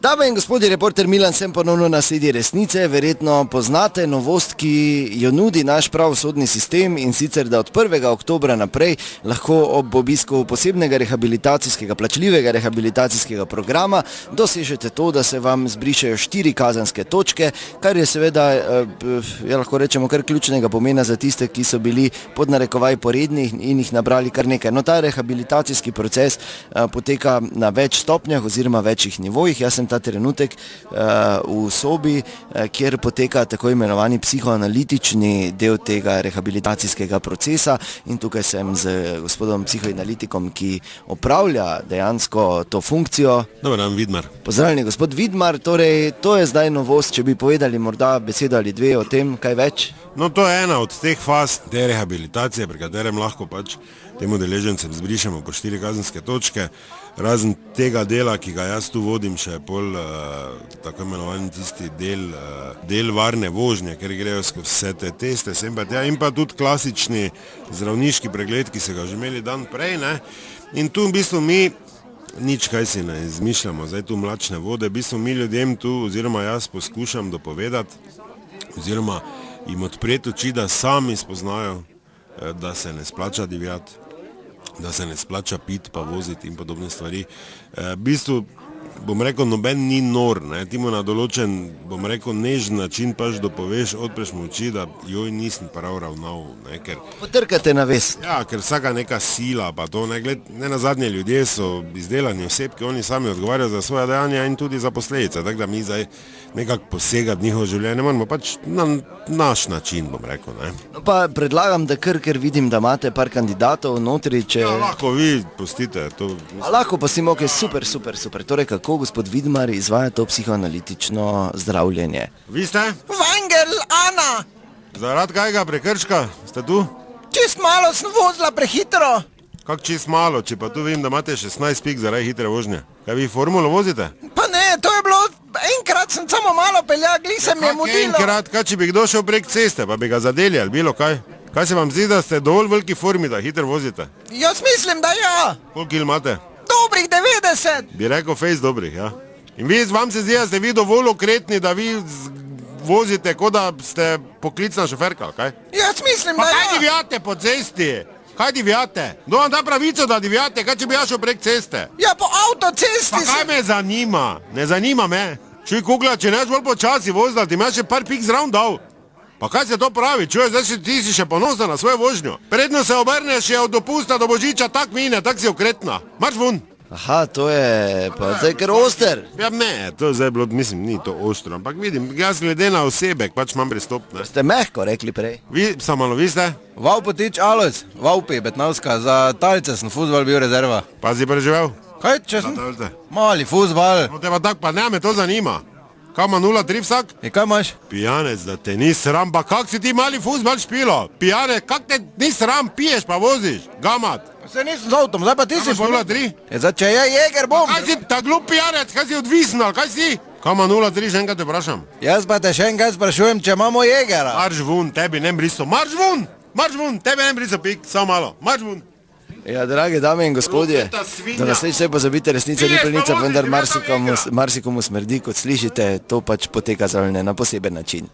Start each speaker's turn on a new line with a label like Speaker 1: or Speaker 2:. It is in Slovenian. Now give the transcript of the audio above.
Speaker 1: Dame in gospodje, reporter Milan sem ponovno na sledi resnice. Verjetno poznate novost, ki jo nudi naš pravosodni sistem, in sicer, da od 1. oktobra naprej lahko ob obisku posebnega rehabilitacijskega, plačljivega rehabilitacijskega programa dosežete to, da se vam zbrišejo 4 kazenske točke, kar je seveda, lahko rečemo, kar ključnega pomena za tiste, ki so bili pod narekovaj poredni in jih nabrali kar nekaj. No, ta rehabilitacijski proces poteka na več stopnjah oziroma večjih nivojih. Jaz sem ta trenutek v sobi, kjer poteka tako imenovani psihoanalitični del tega rehabilitacijskega procesa, in tukaj sem z gospodom psihoanalitikom, ki opravlja dejansko to funkcijo.
Speaker 2: Dobar dan, Vidmar.
Speaker 1: Pozdravljeni, gospod Vidmar. Torej, to je zdaj novost, če bi povedali morda besedo ali dve o tem, kaj več?
Speaker 2: No, to je ena od teh faz te rehabilitacije, pri katerem lahko pač temu deležencem zbrišemo po 4 kazenske točke. Razen tega dela, ki ga jaz tu vodim, še pol tako imenovan tisti del varne vožnje, ker grejo skozi vse te teste, sem pa tja, in pa tudi klasični zdravniški pregled, ki se ga že imeli dan prej, ne. In tu v bistvu mi nič kaj si ne izmišljamo, zdaj tu mlačne vode, v bistvu mi ljudem tu, oziroma jaz poskušam dopovedati, oziroma jim odpreti oči, da sami spoznajo, da se ne splača divjati, da se ne splača piti pa voziti in podobne stvari. V bistvu, bom rekel, noben ni nor, ne, ti mu na določen, bom rekel, nežen način pač dopoveš, odpreš mu oči, da joj nisem prav ravnal, ne, ker...
Speaker 1: Potrkate na vest.
Speaker 2: Ja, ker vsaka neka sila pa to, ne, gled, ne nazadnje ljudje so izdelani osebki, oni sami odgovarjajo za svoja dejanja in tudi za posledice, tako da mi zdaj nekako posegati njihovo življenje, moramo pač na naš način, bom rekel, ne.
Speaker 1: No pa predlagam, da ker vidim, da imate par kandidatov notri, če...
Speaker 2: Ja, lahko vi pustite to.
Speaker 1: A lahko pa si moke, super. Torej, kako gospod Vidmar izvaja to psihoanalitično zdravljenje?
Speaker 2: Vi ste?
Speaker 3: Vangel, Ana!
Speaker 2: Zaradi kajega prekrška? Ste tu?
Speaker 3: Čist malo sem vozila prehitro.
Speaker 2: Kak čist malo, če pa tu vem, da imate 16 pik zaradi hitre vožnje. Kaj vi formulo vozite?
Speaker 3: Pa ne, to je bilo, enkrat sem samo malo peljal, glih se mi je mudilo.
Speaker 2: Enkrat, kaj če bi kdo šel prek ceste, pa bi ga zadeli ali bilo kaj? Kaj se vam zdi, da ste dovolj veliki formi, da hitro vozite?
Speaker 3: Jaz mislim, da ja.
Speaker 2: Koliko kil imate?
Speaker 3: Dobrih 90.
Speaker 2: Bi rekel fejs dobrih, ja. In vam se zdi, da ste vi dovolj okretni, da vi vozite, kot da ste poklicna šoferka, kaj?
Speaker 3: Jaz mislim, da ja.
Speaker 2: Pa kaj divjate po cesti? Kaj divjate? Kdo vam da pravico, da divjate? Kaj če bi jaz šel prek ceste?
Speaker 3: Ja, po avtocesti
Speaker 2: Pa kaj me zanima? Ne zanima me. Čuj, Kugla, če neš bolj počasi vozila, ti imaš še par pik zraven dal. Pa kaj se to pravi? Čuj, zdaj ti si še ponosna na svojo vožnjo. Predno se obrneš, je od dopusta do božiča tak mine, tak si okretna. Marš vun.
Speaker 1: Aha, to je pa zdaj kar oster.
Speaker 2: Ja ne, to je zdaj bilo, mislim, ni to ostro, ampak vidim, jaz glede na osebek pač imam pristop, ne.
Speaker 1: Ste mehko rekli prej.
Speaker 2: Vi, samo malo, vi ste?
Speaker 4: Vaupotič Alojz, Vaupi, Betnavska, za Talce sem futbol bil rezerva.
Speaker 2: Pa si preživel?
Speaker 4: Kaj, če sem?
Speaker 2: Talce.
Speaker 4: Mali futbol.
Speaker 2: No te pa tak, pa ne, me to zanima. Kaj ima 0,3 vsak?
Speaker 4: In kaj imaš?
Speaker 2: Pijanec, da te ni sram, pa kak si ti mali futbol špilo? Pijanec, kak te ni sram, piješ pa voziš, gamat.
Speaker 4: Se nisem z avtom, zdaj pa ti si...
Speaker 2: 0,3?
Speaker 4: Zdaj, če je jeger, bom.
Speaker 2: Kaj si ta glup pijanec, kaj si odvisen, ali kaj si? Kaj ima 0,3, še enkrat te vprašam.
Speaker 4: Jaz pa te še enkrat sprašujem, če imamo jegera.
Speaker 2: Marš vun, tebi ne briso, marš vun, tebi ne briso pik, samo malo, marš vun.
Speaker 1: Ja, drage dame in gospodje, da naslednjič ne pozabite, resnica ni plnica, vendar marsikomu smrdi, kot slišite, to pač poteka zdravljenje na poseben način.